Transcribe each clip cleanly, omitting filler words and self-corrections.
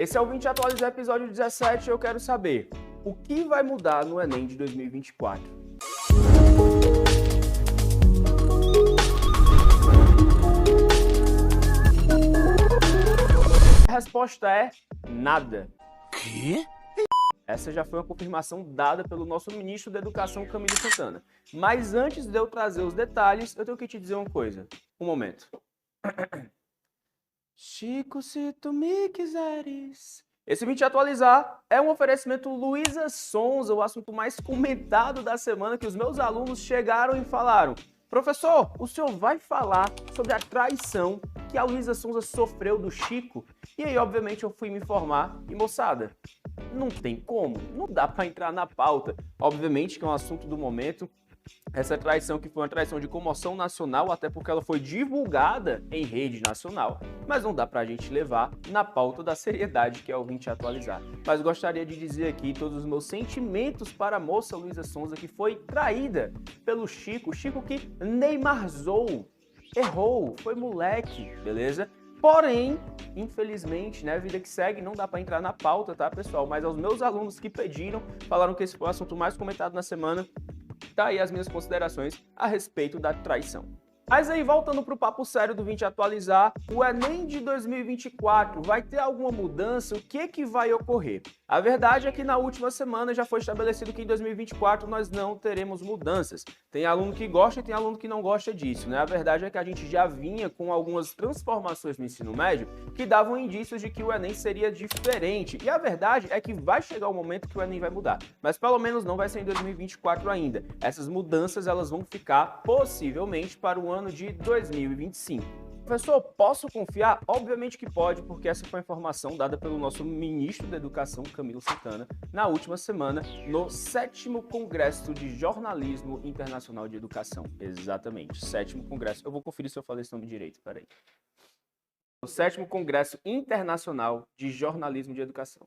Esse é o 20 Atualizar, episódio 17, e eu quero saber o que vai mudar no Enem de 2024. A resposta é nada. Quê? Essa já foi uma confirmação dada pelo nosso ministro da Educação, Camilo Santana. Mas antes de eu trazer os detalhes, eu tenho que te dizer uma coisa. Um momento. Chico, se tu me quiseres. Esse 20 Atualizar é um oferecimento Luísa Sonza, o assunto mais comentado da semana, que os meus alunos chegaram e falaram: professor, o senhor vai falar sobre a traição que a Luísa Sonza sofreu do Chico? E aí, obviamente, eu fui me informar e, moçada, não tem como, não dá para entrar na pauta. Obviamente que é um assunto do momento. Essa traição que foi uma traição de comoção nacional, até porque ela foi divulgada em rede nacional, mas não dá pra gente levar na pauta da seriedade que é o 20 Atualizar. Mas gostaria de dizer aqui todos os meus sentimentos para a moça Luísa Sonza, que foi traída pelo Chico, Chico que neymarzou, errou, foi moleque, beleza? Porém, infelizmente, né, vida que segue, não dá para entrar na pauta, tá, pessoal? Mas aos meus alunos que pediram, falaram que esse foi o assunto mais comentado na semana, tá aí as minhas considerações a respeito da traição. Mas aí, voltando para o papo sério do 20 Atualizar, o Enem de 2024 vai ter alguma mudança? O que vai ocorrer? A verdade é que na última semana já foi estabelecido que em 2024 nós não teremos mudanças. Tem aluno que gosta e tem aluno que não gosta disso, né? A verdade é que a gente já vinha com algumas transformações no ensino médio que davam indícios de que o Enem seria diferente. E a verdade é que vai chegar o momento que o Enem vai mudar, mas pelo menos não vai ser em 2024 ainda. Essas mudanças elas vão ficar possivelmente para o ano de 2025. Professor, posso confiar? Obviamente que pode, porque essa foi a informação dada pelo nosso ministro da Educação, Camilo Santana, na última semana, no 7º Congresso de Jornalismo Internacional de Educação. Exatamente, 7º Congresso. Eu vou conferir se eu falei esse nome direito, peraí. O 7º Congresso Internacional de Jornalismo de Educação.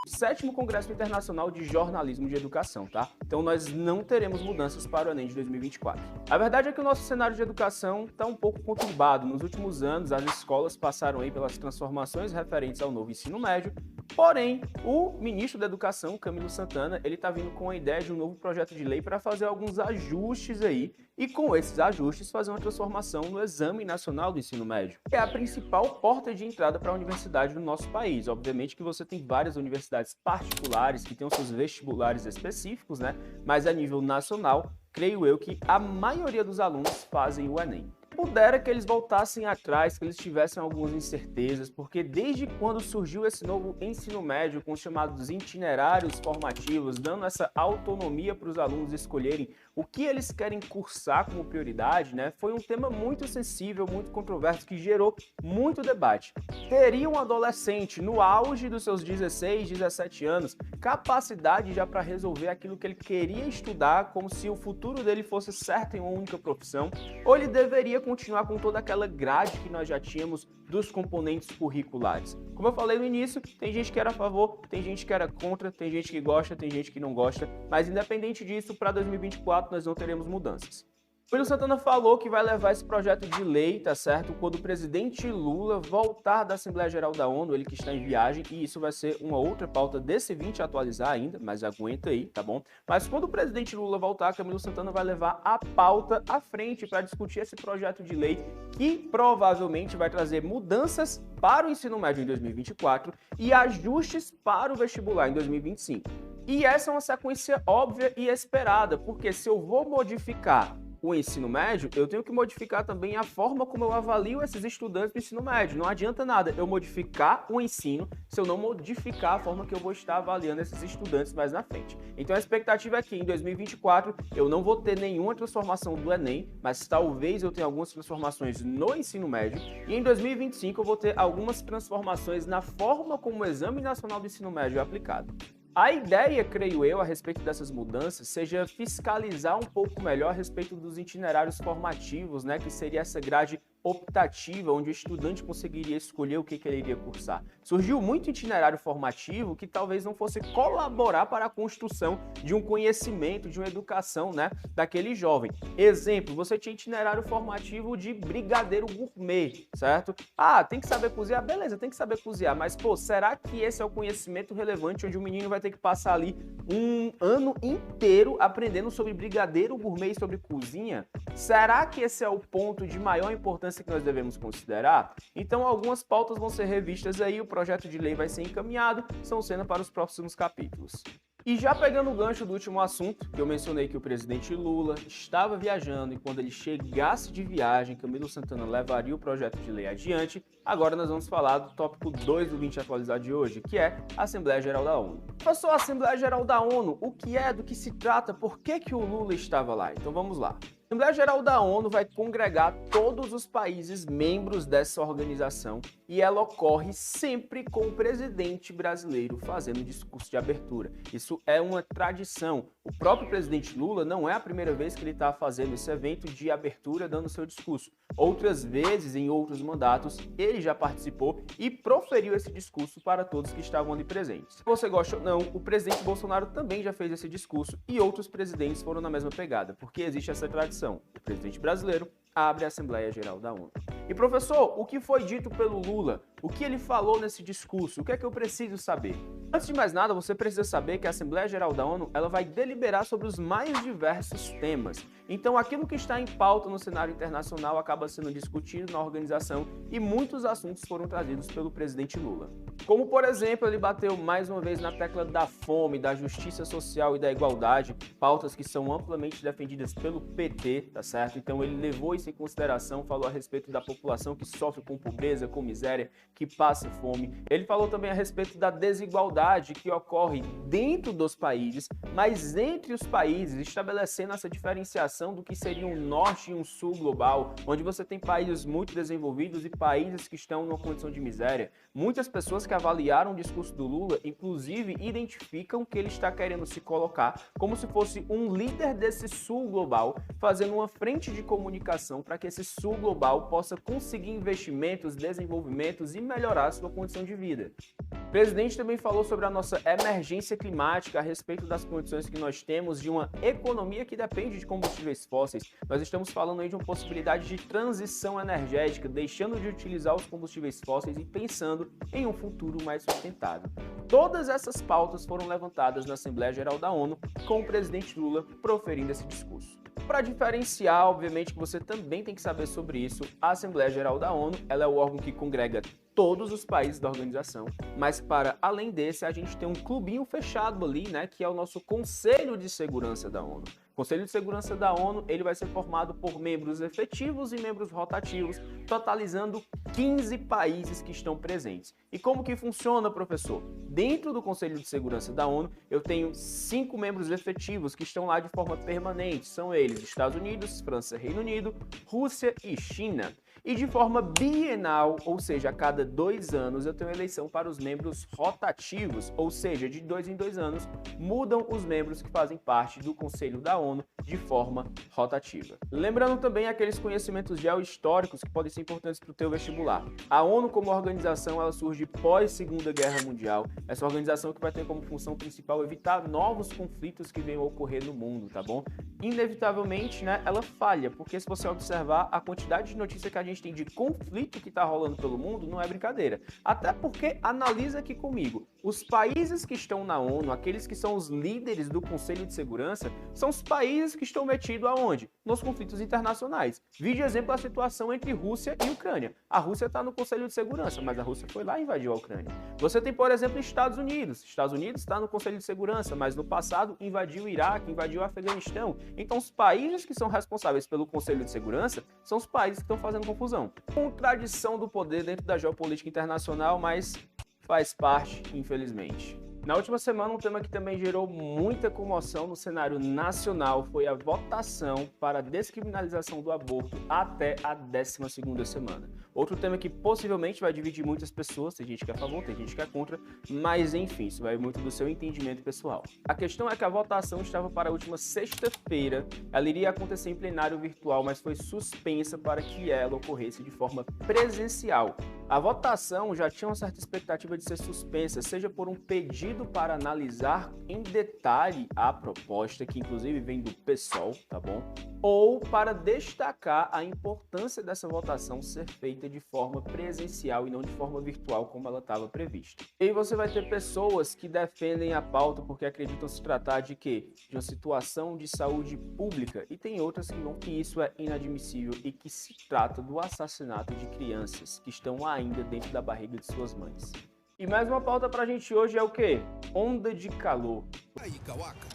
7º Congresso Internacional de Jornalismo de Educação, tá? Então nós não teremos mudanças para o Enem de 2024. A verdade é que o nosso cenário de educação está um pouco conturbado. Nos últimos anos, as escolas passaram aí pelas transformações referentes ao novo ensino médio, porém, o ministro da Educação, Camilo Santana, ele está vindo com a ideia de um novo projeto de lei para fazer alguns ajustes aí, e com esses ajustes fazer uma transformação no Exame Nacional do Ensino Médio, que é a principal porta de entrada para a universidade no nosso país. Obviamente que você tem várias universidades particulares que têm os seus vestibulares específicos, né? Mas a nível nacional, creio eu que a maioria dos alunos fazem o Enem. Pudera que eles voltassem atrás, que eles tivessem algumas incertezas, porque desde quando surgiu esse novo ensino médio com os chamados itinerários formativos, dando essa autonomia para os alunos escolherem o que eles querem cursar como prioridade, né, foi um tema muito sensível, muito controverso, que gerou muito debate. Teria um adolescente no auge dos seus 16, 17 anos capacidade já para resolver aquilo que ele queria estudar, como se o futuro dele fosse certo em uma única profissão, ou ele deveria continuar com toda aquela grade que nós já tínhamos dos componentes curriculares? Como eu falei no início, tem gente que era a favor, tem gente que era contra, tem gente que gosta, tem gente que não gosta, mas independente disso, para 2024 nós não teremos mudanças. O Camilo Santana falou que vai levar esse projeto de lei, tá certo? Quando o presidente Lula voltar da Assembleia Geral da ONU, ele que está em viagem, e isso vai ser uma outra pauta desse 20 Atualizar ainda, mas aguenta aí, tá bom? Mas quando o presidente Lula voltar, Camilo Santana vai levar a pauta à frente para discutir esse projeto de lei que provavelmente vai trazer mudanças para o ensino médio em 2024 e ajustes para o vestibular em 2025. E essa é uma sequência óbvia e esperada, porque se eu vou modificar o ensino médio, eu tenho que modificar também a forma como eu avalio esses estudantes do ensino médio. Não adianta nada eu modificar o ensino se eu não modificar a forma que eu vou estar avaliando esses estudantes mais na frente. Então a expectativa é que em 2024 eu não vou ter nenhuma transformação do Enem, mas talvez eu tenha algumas transformações no ensino médio, e em 2025 eu vou ter algumas transformações na forma como o Exame Nacional do Ensino Médio é aplicado. A ideia, creio eu, a respeito dessas mudanças, seja fiscalizar um pouco melhor a respeito dos itinerários formativos, né, que seria essa grade optativa, onde o estudante conseguiria escolher o que ele iria cursar. Surgiu muito itinerário formativo que talvez não fosse colaborar para a construção de um conhecimento, de uma educação, né, daquele jovem. Exemplo, você tinha itinerário formativo de brigadeiro gourmet, certo? Ah, tem que saber cozinhar? Beleza, tem que saber cozinhar, mas, pô, será que esse é o conhecimento relevante onde o menino vai ter que passar ali um ano inteiro aprendendo sobre brigadeiro gourmet e sobre cozinha? Será que esse é o ponto de maior importância que nós devemos considerar? Então, algumas pautas vão ser revistas aí, o projeto de lei vai ser encaminhado, são cenas para os próximos capítulos. E já pegando o gancho do último assunto, que eu mencionei que o presidente Lula estava viajando e quando ele chegasse de viagem, Camilo Santana levaria o projeto de lei adiante, agora nós vamos falar do tópico 2 do 20 atualizado de hoje, que é a Assembleia Geral da ONU. Professor, a Assembleia Geral da ONU, o que é, do que se trata, por que o Lula estava lá? Então vamos lá. A Assembleia Geral da ONU vai congregar todos os países membros dessa organização e ela ocorre sempre com o presidente brasileiro fazendo o discurso de abertura. Isso é uma tradição. O próprio presidente Lula não é a primeira vez que ele está fazendo esse evento de abertura dando seu discurso. Outras vezes, em outros mandatos, ele já participou e proferiu esse discurso para todos que estavam ali presentes. Se você gosta ou não, o presidente Bolsonaro também já fez esse discurso e outros presidentes foram na mesma pegada, porque existe essa tradição. O presidente brasileiro abre a Assembleia Geral da ONU. E professor, o que foi dito pelo Lula? O que ele falou nesse discurso? O que é que eu preciso saber? Antes de mais nada, você precisa saber que a Assembleia Geral da ONU ela vai deliberar sobre os mais diversos temas. Então, aquilo que está em pauta no cenário internacional acaba sendo discutido na organização e muitos assuntos foram trazidos pelo presidente Lula. Como, por exemplo, ele bateu mais uma vez na tecla da fome, da justiça social e da igualdade, pautas que são amplamente defendidas pelo PT, tá certo? Então, ele levou isso em consideração, falou a respeito da população que sofre com pobreza, com miséria, que passa fome. Ele falou também a respeito da desigualdade que ocorre dentro dos países, mas entre os países, estabelecendo essa diferenciação do que seria um norte e um sul global, onde você tem países muito desenvolvidos e países que estão numa condição de miséria. Muitas pessoas que avaliaram o discurso do Lula, inclusive, identificam que ele está querendo se colocar como se fosse um líder desse sul global, fazendo uma frente de comunicação para que esse sul global possa conseguir investimentos, desenvolvimentos e melhorar a sua condição de vida. O presidente também falou sobre a nossa emergência climática a respeito das condições que nós temos de uma economia que depende de combustíveis fósseis. Nós estamos falando aí de uma possibilidade de transição energética, deixando de utilizar os combustíveis fósseis e pensando em um futuro mais sustentável. Todas essas pautas foram levantadas na Assembleia Geral da ONU, com o presidente Lula proferindo esse discurso. Para diferenciar, obviamente que você também tem que saber sobre isso, a Assembleia Geral da ONU ela é o órgão que congrega todos os países da organização, mas para além desse a gente tem um clubinho fechado ali, né, que é o nosso Conselho de Segurança da ONU. O Conselho de Segurança da ONU ele vai ser formado por membros efetivos e membros rotativos, totalizando 15 países que estão presentes. E como que funciona, professor? Dentro do Conselho de Segurança da ONU, eu tenho 5 membros efetivos que estão lá de forma permanente. São eles Estados Unidos, França, Reino Unido, Rússia e China. E de forma bienal, ou seja, a cada 2 anos, eu tenho eleição para os membros rotativos, ou seja, de 2 em 2 anos, mudam os membros que fazem parte do Conselho da ONU de forma rotativa. Lembrando também aqueles conhecimentos geohistóricos que podem ser importantes para o teu vestibular. A ONU como organização, ela surge pós Segunda Guerra Mundial. Essa organização que vai ter como função principal evitar novos conflitos que venham a ocorrer no mundo, tá bom? Inevitavelmente, né, ela falha, porque se você observar a quantidade de notícia que a gente tem de conflito que está rolando pelo mundo, não é brincadeira. Até porque, analisa aqui comigo, os países que estão na ONU, aqueles que são os líderes do Conselho de Segurança, são os países que estão metidos aonde? Nos conflitos internacionais. Vide exemplo a situação entre Rússia e Ucrânia. A Rússia está no Conselho de Segurança, mas a Rússia foi lá e invadiu a Ucrânia. Você tem, por exemplo, Estados Unidos. Estados Unidos está no Conselho de Segurança, mas no passado invadiu o Iraque, invadiu o Afeganistão. Então, os países que são responsáveis pelo Conselho de Segurança são os países que estão fazendo confusão. Contradição do poder dentro da geopolítica internacional, mas faz parte, infelizmente. Na última semana, um tema que também gerou muita comoção no cenário nacional foi a votação para a descriminalização do aborto até a 12ª semana. Outro tema que possivelmente vai dividir muitas pessoas, tem gente que é a favor, tem gente que é contra, mas enfim, isso vai muito do seu entendimento pessoal. A questão é que a votação estava para a última sexta-feira, ela iria acontecer em plenário virtual, mas foi suspensa para que ela ocorresse de forma presencial. A votação já tinha uma certa expectativa de ser suspensa, seja por um pedido para analisar em detalhe a proposta, que inclusive vem do PSOL, tá bom? Ou para destacar a importância dessa votação ser feita de forma presencial e não de forma virtual como ela estava prevista. E aí você vai ter pessoas que defendem a pauta porque acreditam se tratar de quê? De uma situação de saúde pública, e tem outras que vão que isso é inadmissível e que se trata do assassinato de crianças que estão ainda dentro da barriga de suas mães. E mais uma pauta pra gente hoje é o quê? Onda de calor. Aí, Kawaka.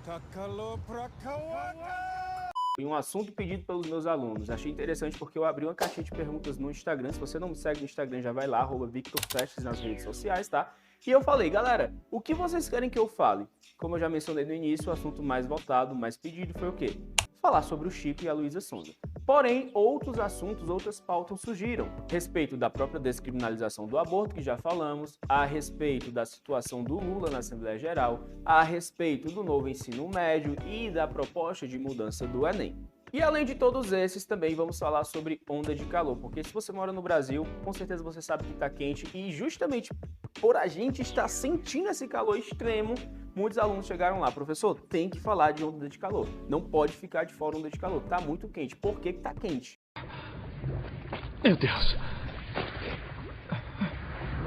Tá calor pra Kawaka. Foi um assunto pedido pelos meus alunos. Achei interessante porque eu abri uma caixinha de perguntas no Instagram. Se você não me segue no Instagram, já vai lá, @VictorPrestes nas redes sociais, tá? E eu falei, galera, o que vocês querem que eu fale? Como eu já mencionei no início, o assunto mais votado, mais pedido foi o quê? Falar sobre o Chico e a Luísa Sonza. Porém, outros assuntos, outras pautas surgiram. A respeito da própria descriminalização do aborto, que já falamos, a respeito da situação do Lula na Assembleia Geral, a respeito do novo ensino médio e da proposta de mudança do Enem. E além de todos esses, também vamos falar sobre onda de calor, porque se você mora no Brasil, com certeza você sabe que está quente e justamente por a gente estar sentindo esse calor extremo, muitos alunos chegaram lá, professor, tem que falar de onda de calor, não pode ficar de fora onda de calor, tá muito quente. Por que tá quente? Meu Deus!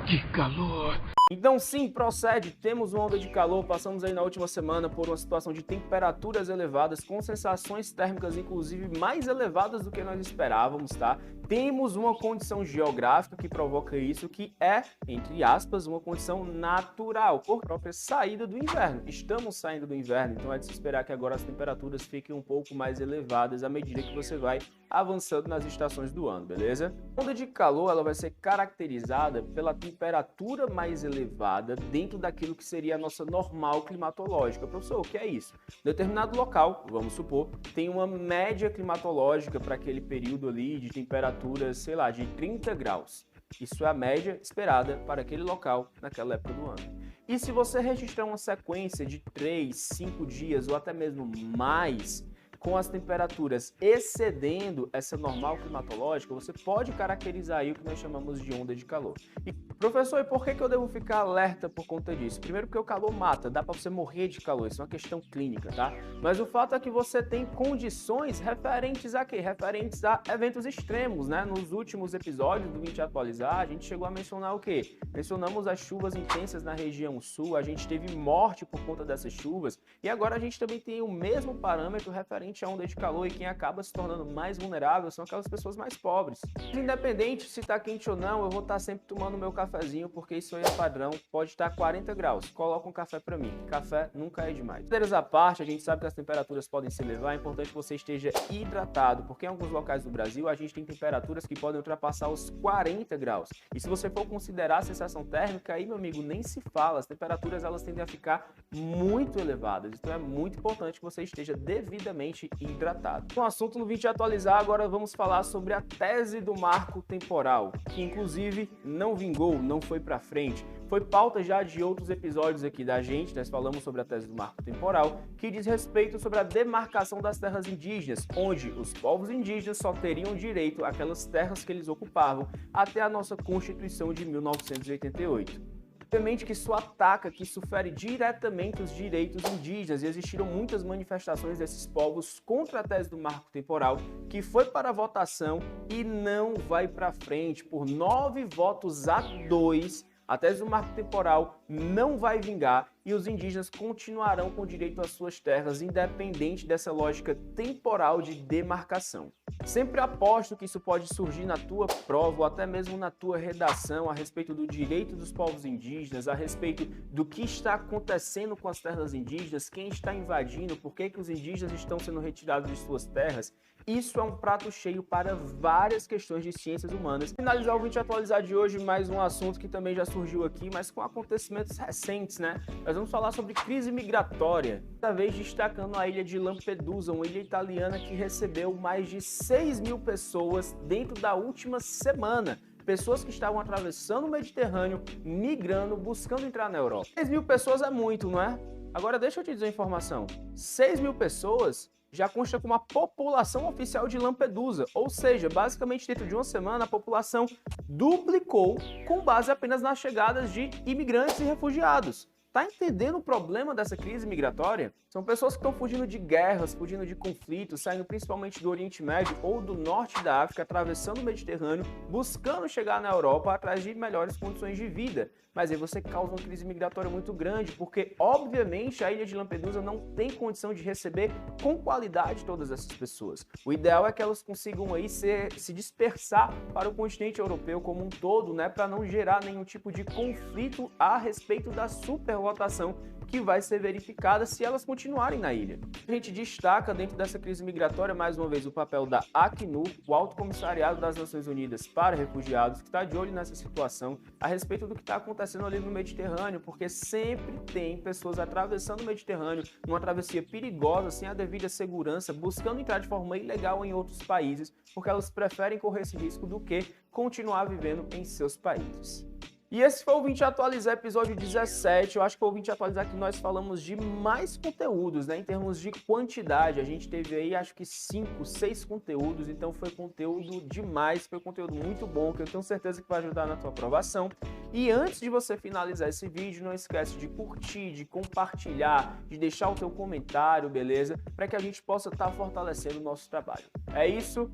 Que calor! Então sim, procede, temos uma onda de calor, passamos aí na última semana por uma situação de temperaturas elevadas, com sensações térmicas inclusive mais elevadas do que nós esperávamos, tá? Temos uma condição geográfica que provoca isso, que é, entre aspas, uma condição natural, por própria saída do inverno. Estamos saindo do inverno, então é de se esperar que agora as temperaturas fiquem um pouco mais elevadas à medida que você vai avançando nas estações do ano, beleza? A onda de calor ela vai ser caracterizada pela temperatura mais elevada dentro daquilo que seria a nossa normal climatológica. Professor, o que é isso? Determinado local, vamos supor, tem uma média climatológica para aquele período ali de temperatura, sei lá, de 30 graus. Isso é a média esperada para aquele local naquela época do ano. E se você registrar uma sequência de 3, 5 dias ou até mesmo mais, com as temperaturas excedendo essa normal climatológica, você pode caracterizar aí o que nós chamamos de onda de calor. E, professor, e por que eu devo ficar alerta por conta disso? Primeiro porque o calor mata, dá para você morrer de calor, isso é uma questão clínica, tá? Mas o fato é que você tem condições referentes a quê? Referentes a eventos extremos, né? Nos últimos episódios do 20 Atualizar, a gente chegou a mencionar o quê? Mencionamos as chuvas intensas na região sul, a gente teve morte por conta dessas chuvas, e agora a gente também tem o mesmo parâmetro referente a onda de calor, e quem acaba se tornando mais vulnerável são aquelas pessoas mais pobres. Independente se tá quente ou não, eu vou estar sempre tomando meu cafezinho, porque isso aí é padrão, pode estar 40 graus, coloca um café para mim, café nunca é demais. Brincadeiras à parte, a gente sabe que as temperaturas podem se elevar, é importante que você esteja hidratado, porque em alguns locais do Brasil a gente tem temperaturas que podem ultrapassar os 40 graus, e se você for considerar a sensação térmica, aí meu amigo, nem se fala, as temperaturas elas tendem a ficar muito elevadas, então é muito importante que você esteja devidamente hidratado. Um assunto no 20 Atualizar, agora vamos falar sobre a tese do marco temporal, que inclusive não vingou, não foi para frente. Foi pauta já de outros episódios aqui da gente, nós falamos sobre a tese do marco temporal, que diz respeito sobre a demarcação das terras indígenas, onde os povos indígenas só teriam direito àquelas terras que eles ocupavam até a nossa Constituição de 1988. Obviamente que isso ataca, que isso fere diretamente os direitos indígenas, e existiram muitas manifestações desses povos contra a tese do marco temporal, que foi para votação e não vai para frente. Por 9 votos a 2, a tese do marco temporal não vai vingar e os indígenas continuarão com direito às suas terras, independente dessa lógica temporal de demarcação. Sempre aposto que isso pode surgir na tua prova ou até mesmo na tua redação a respeito do direito dos povos indígenas, a respeito do que está acontecendo com as terras indígenas, quem está invadindo, por que os indígenas estão sendo retirados de suas terras. Isso é um prato cheio para várias questões de ciências humanas. Finalizar o vídeo atualizar de hoje, mais um assunto que também já surgiu aqui, mas com acontecimentos recentes, né? Nós vamos falar sobre crise migratória, dessa vez destacando a ilha de Lampedusa, uma ilha italiana que recebeu mais de 6.000 pessoas dentro da última semana. Pessoas que estavam atravessando o Mediterrâneo, migrando, buscando entrar na Europa. 6.000 pessoas é muito, não é? Agora deixa eu te dizer uma informação. 6.000 pessoas já consta como a população oficial de Lampedusa, ou seja, basicamente dentro de uma semana a população duplicou com base apenas nas chegadas de imigrantes e refugiados. Tá entendendo o problema dessa crise migratória? São pessoas que estão fugindo de guerras, fugindo de conflitos, saindo principalmente do Oriente Médio ou do norte da África, atravessando o Mediterrâneo, buscando chegar na Europa atrás de melhores condições de vida. Mas aí você causa uma crise migratória muito grande, porque obviamente a ilha de Lampedusa não tem condição de receber com qualidade todas essas pessoas. O ideal é que elas consigam aí se dispersar para o continente europeu como um todo, né, para não gerar nenhum tipo de conflito a respeito da superlotação que vai ser verificada se elas continuarem na ilha. A gente destaca dentro dessa crise migratória, mais uma vez, o papel da Acnur, o Alto Comissariado das Nações Unidas para Refugiados, que está de olho nessa situação, a respeito do que está acontecendo ali no Mediterrâneo, porque sempre tem pessoas atravessando o Mediterrâneo, numa travessia perigosa, sem a devida segurança, buscando entrar de forma ilegal em outros países, porque elas preferem correr esse risco do que continuar vivendo em seus países. E esse foi o Vim Te Atualizar, episódio 17. Eu acho que foi o Vim Te Atualizar que nós falamos de mais conteúdos, né? Em termos de quantidade, a gente teve aí acho que 5, 6 conteúdos, então foi conteúdo demais, foi conteúdo muito bom, que eu tenho certeza que vai ajudar na tua aprovação. E antes de você finalizar esse vídeo, não esquece de curtir, de compartilhar, de deixar o teu comentário, beleza? Para que a gente possa estar fortalecendo o nosso trabalho. É isso,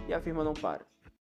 e a firma não para.